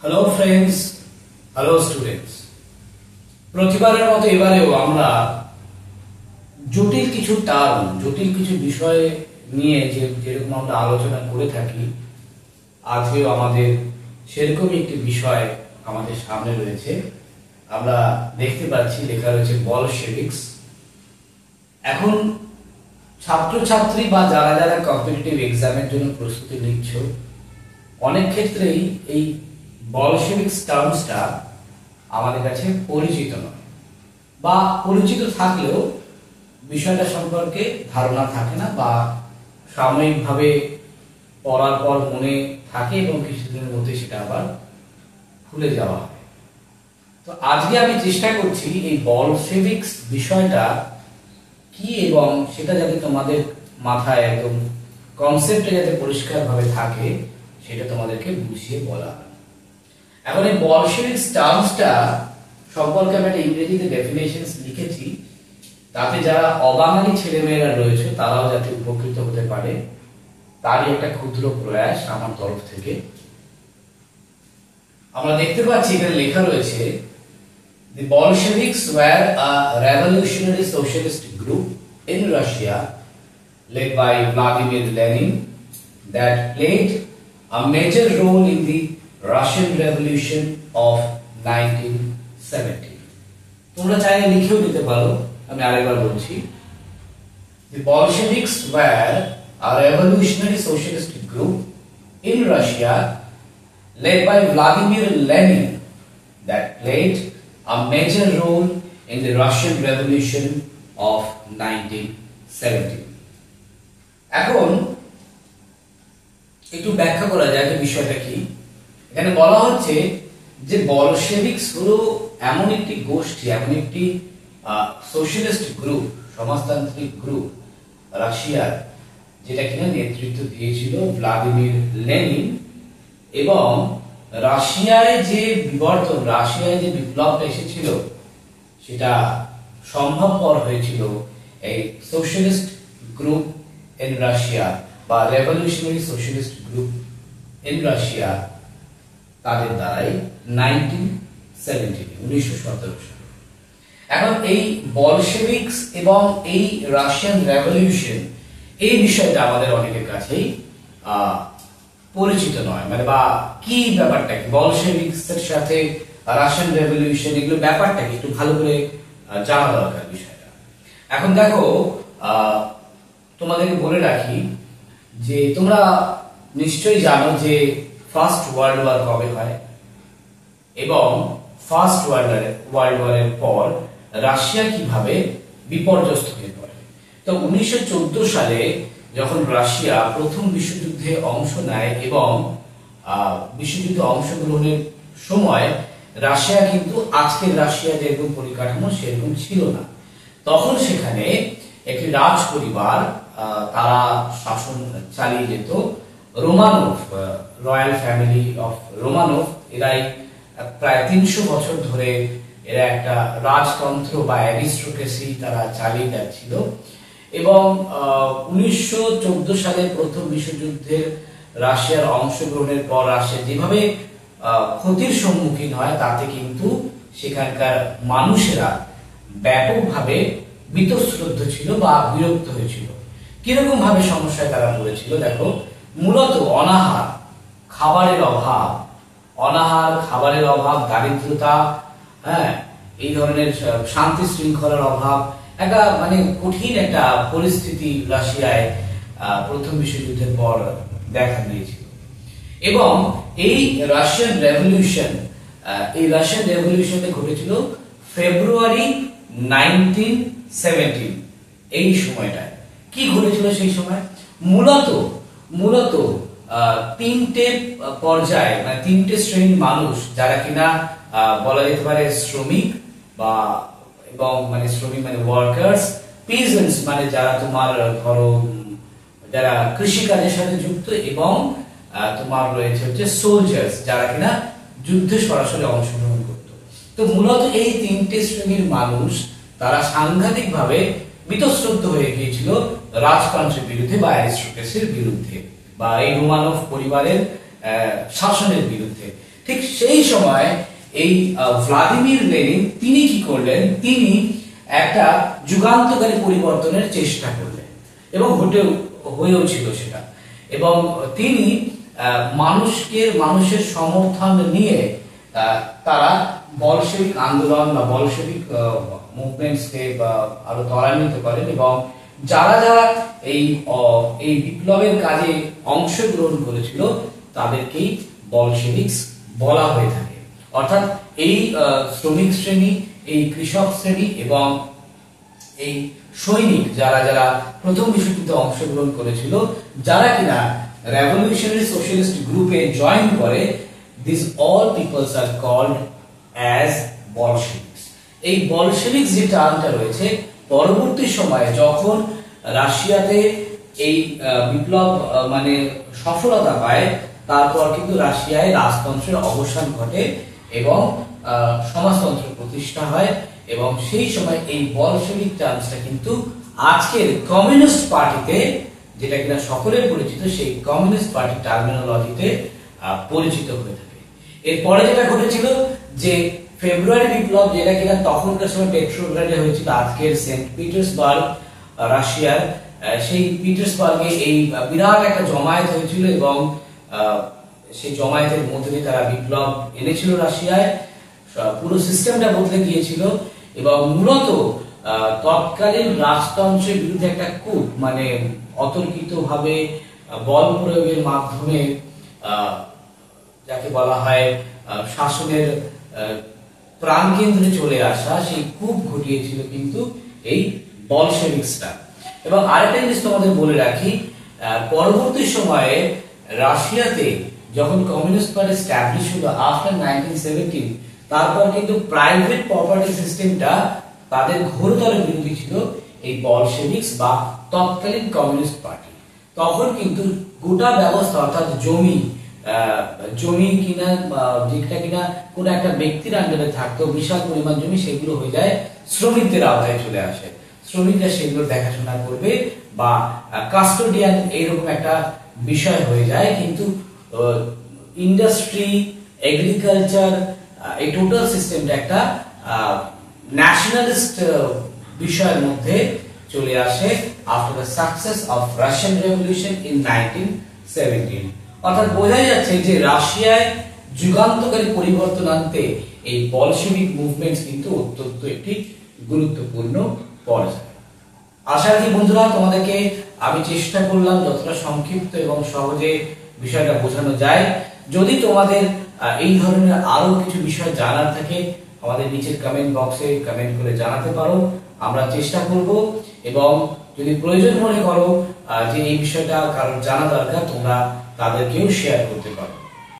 Hello friends, hello students. প্রতিবারের মতো এবারেও আমরা জটিল কিছু টার্ম, জটিল কিছু বিষয় নিয়ে যেরকম আমরা আলোচনা করে থাকি, আজকেও আমাদের সেরকমই একটি বিষয় আমাদের সামনে রয়েছে। আমরা দেখতে পাচ্ছি লেখা রয়েছে বলশেভিকস। এখন ছাত্রছাত্রী বা যারা যারা কম্পিটিটিভ এক্সামের জন্য প্রস্তুতি নিচ্ছ, অনেক ক্ষেত্রেই এই বলশেভিকস টার্মসটা আমাদের কাছে পরিচিত নয়, বা পরিচিত থাকলেও বিষয়টা সম্পর্কে ধারণা থাকে না, বা সাময়িকভাবে পড়ার পর মনে থাকে এবং কিছুদিনের মধ্যে সেটা আবার ভুলে যাওয়া হয়। তো আজকে আমি চেষ্টা করছি এই বলশেভিকস বিষয়টা কি এবং সেটা যাতে তোমাদের মাথায় একদম কনসেপ্টে যাতে পরিষ্কারভাবে থাকে সেটা তোমাদেরকে বুঝিয়ে বলা। এখন এই বলশেভিকস টার্মসটা সম্পর্কে আমি একটা ইংরেজিতে ডেফিনেশনস লিখেছি, তাতে যারা অবাঙালি ছেলেমেয়েরা রয়েছে তারাও যাতে উপকৃত হতে পারে, তারই একটা ক্ষুদ্র প্রয়াস আমার তরফ থেকে। আমরা দেখতে পাচ্ছি এখানে লেখা রয়েছে, The Bolsheviks were a revolutionary socialist group in Russia led by Vladimir Lenin that played a major role in the Russian Revolution of 1917. তোমরা চাইলে লিখেও দিতে পারো, আমি আরেকবার বলছি। The Bolsheviks were a revolutionary socialist group in Russia led by Vladimir Lenin that played a major role in the Russian Revolution of 1917. এখন একটু ব্যাখ্যা করা যায় যে বিষয়টা কি। এখানে বলা হচ্ছে যে বলশেভিকস হলো এমন একটি গোষ্ঠী, এমন একটি সোশ্যালিস্ট গ্রুপ, সমাজতান্ত্রিক গ্রুপ রাশিয়ার, যেটা কিনা নেতৃত্ব দিয়েছিল ভ্লাদিমির লেনিন। এবং রাশিয়ায় যে বিবর্তন, রাশিয়ায় যে বিপ্লবটা এসেছিল সেটা সম্ভবপর হয়েছিল এই সোশ্যালিস্ট গ্রুপ ইন রাশিয়া বা revolutionary socialist group in Russia, তাদের দ্বারাই 1917 সালে। এখন এই বলশেভিকস এবং এই রাশিয়ান রেভলিউশন, এই বিষয়টা আমাদের অনেকের কাছেই পরিচিত নয়, মানে বা কি ব্যাপারটা কি বলশেভিকস এর সাথে রাশিয়ান রেভলিউশন, এগুলো ব্যাপারটা কি একটু ভালো করে জানা দরকার বিষয়টা। এখন দেখো, তোমাদেরকে বলে রাখি যে তোমরা নিশ্চয়ই জানো যে ফার্স্ট ওয়ার্ল্ড ওয়ার কবে হয়, এবং ফার্স্ট ওয়ার্ল্ড ওয়ারের পর রাশিয়া কিভাবে বিপর্যস্ত হয়ে পড়ে। তো 1914 সালে যখন রাশিয়া প্রথম বিশ্বযুদ্ধে অংশ নেয়, এবং বিশ্বযুদ্ধে অংশগ্রহণের সময় রাশিয়া কিন্তু আজকের রাশিয়া যেরকম পরিকাঠামো সেরকম ছিল না। তখন সেখানে একটি রাজ পরিবার তারা শাসন চালিয়ে যেত, Romanov, royal family of Romanov. এরাই প্রায় 300 বছর ধরে এরা একটা রাজতন্ত্র বা অ্যারিস্টোক্রেসি তারা চালিয়ে যাচ্ছিল। এবং 1914 সালে প্রথম বিশ্বযুদ্ধের রাশিয়ার অংশগ্রহণের পর রাশিয়া যেভাবে ক্ষতির সম্মুখীন হয়, তাতে কিন্তু সেখানকার মানুষেরা ব্যাপকভাবে বীতশ্রদ্ধ ছিল বা বিরক্ত হয়েছিল। কিরকম ভাবে সমস্যায় তারা পড়েছিল দেখো, মূলত অনাহার, খাবারের অভাব, দারিদ্রতা, হ্যাঁ, এই ধরনের শান্তি শৃঙ্খলার অভাব, একটা মানে কঠিন একটা পরিস্থিতি রাশিয়ায় প্রথম বিশ্বযুদ্ধের পর দেখা দিয়েছিল। এবং এই রাশিয়ান রেভলিউশনে ঘটেছিল ফেব্রুয়ারি 1917। এই সময়টায় কি ঘটেছিল সেই সময়? মূলত তিনটে পর্যায়ে, মানে তিনটে শ্রেণীর মানুষ, যারা কিনা বলা যেতে পারে শ্রমিক, বা এবং মানে শ্রমিক মানে ওয়ার্কার্স, পিজেন্টস মানে যারা তোমার ধরো যারা কৃষিকাজের সাথে যুক্ত, এবং তোমার রয়েছে হচ্ছে সোলজার্স, যারা কিনা যুদ্ধে সরাসরি অংশগ্রহণ করত। তো মূলত এই তিনটে শ্রেণীর মানুষ তারা সাংঘাতিকভাবে বীতশ্রদ্ধ হয়ে গিয়েছিল রাজতন্ত্রের বিরুদ্ধে বা অ্যারিস্টোক্রেসির বিরুদ্ধে, বা এই রোমানভ পরিবারের শাসনের বিরুদ্ধে। ঠিক সেই সময় এই ভ্লাদিমির লেনিন তিনি কি করলেন, তিনি একটা যুগান্তকারী পরিবর্তনের চেষ্টা করলেন এবং হয়েও ছিল সেটা। এবং তিনি মানুষের সমর্থন নিয়ে তারা বলশেভিক আন্দোলন বা বলশেভিক মুভমেন্টসকে আরো ত্বরান্বিত করেন এবং যারা যারা এই বিপ্লবের কাজে অংশগ্রহণ করেছিল তাদেরকেই বলশেভিক্স বলা হয়ে থাকে। অর্থাৎ এই শ্রমিক শ্রেণী, এই কৃষক শ্রেণী এবং এই সৈনিক যারা যারা প্রথম বিশ্বযুদ্ধে অংশগ্রহণ করেছিল, যারা কিনা রেভলিউশনারি সোশ্যালিস্ট গ্রুপে জয়েন করে, this all peoples are called as Bolsheviks. এই বলশেভিকস যে টার্মটা রয়েছে, পরবর্তী সময়ে যখন রাশিয়াতে এই বিপ্লব মানে সফলতা পায়, তারপর কিন্তু রাশিয়ায় রাজতন্ত্রের অবসান ঘটে এবং সমাজতন্ত্র প্রতিষ্ঠা হয় এবং সেই সময় এই বলশেভিক টার্মসটা কিন্তু আজকের কমিউনিস্ট পার্টিতে, যেটা কিনা সকলের পরিচিত, সেই কমিউনিস্ট পার্টি টার্মিনোলজিতে পরিচিত হয়ে থাকে। এরপরে যেটা ঘটেছিল যে ফেব্রুয়ারি বিপ্লব, যেটা কিনা তখনকার সময় পেট্রোগ্রাডে হয়েছিল, আজকের সেন্ট পিটার্সবার্গ রাশিয়ার, সেই পিটার্সবার্গে এই বিরাট একটা জমায়েত হয়েছিল এবং সেই জমায়েতের মধ্যে দিয়ে তারা বিপ্লব এনেছিল রাশিয়ায়, পুরো সিস্টেমটা বদলে গিয়েছিল এবং মূলত তৎকালীন রাজতন্ত্রের বিরুদ্ধে একটা কূপ, মানে অতর্কিতভাবে বল প্রয়োগের মাধ্যমে যাকে বলা হয় শাসনের প্রাণকেন্দ্রে চলে আসা, সেই কূপ ঘটিয়েছিল কিন্তু এই বলশেভিকসরা। এবং আরেকটা জিনিস তোমাদের বলে রাখি, পরবর্তী সময়ে রাশিয়াতে যখন কমিউনিস্ট পার্টি এস্টাবলিশ হলো আফটার 1917, তারপর কিন্তু প্রাইভেট প্রপার্টি সিস্টেমটা তাদের ঘোরতর বিরোধী ছিল এই বলশেভিকস বা তৎকালীন কমিউনিস্ট পার্টি। তখন কিন্তু গোটা ব্যবস্থা, অর্থাৎ জমি কিনা, যেটা কিনা কোন একটা ব্যক্তির আন্ডারে থাকতো, বিশাল পরিমাণ জমি, সেগুলো হয়ে যায় শ্রমিকদের আওতায় চলে আসে। শ্রমিকরা সেগুলো দেখাশোনা করবে বা কাস্টোডিয়ান, এইরকম একটা বিষয় হয়ে যায়। কিন্তু ইন্ডাস্ট্রি, এগ্রিকালচার, এই টোটাল সিস্টেমটা একটা ন্যাশনালিস্ট বিষয়ের মধ্যে চলে আসে after the success of Russian revolution in 1917। অর্থাৎ বোঝাই যাচ্ছে যে রাশিয়ায় যুগান্তকারী পরিবর্তন আনতে এই বলশেভিক মুভমেন্টস কিন্তু অত্যন্ত একটি গুরুত্বপূর্ণ পর্যায়। আশা রাখি বন্ধুরা, তোমাদেরকে আমি চেষ্টা করলাম যতটা সংক্ষিপ্ত এবং সহজে বিষয়টা বোঝানো যায়। যদি তোমাদের এই ধরনের আরো কিছু বিষয় জানার থাকে, আমাদের নিচের কমেন্ট বক্সে কমেন্ট করে জানাতে পারো, আমরা চেষ্টা করব। এবং যদি প্রয়োজন মনে করো যে এই বিষয়টা কারোর জানা দরকার, তোমরা তাদেরকেও শেয়ার করতে পারো।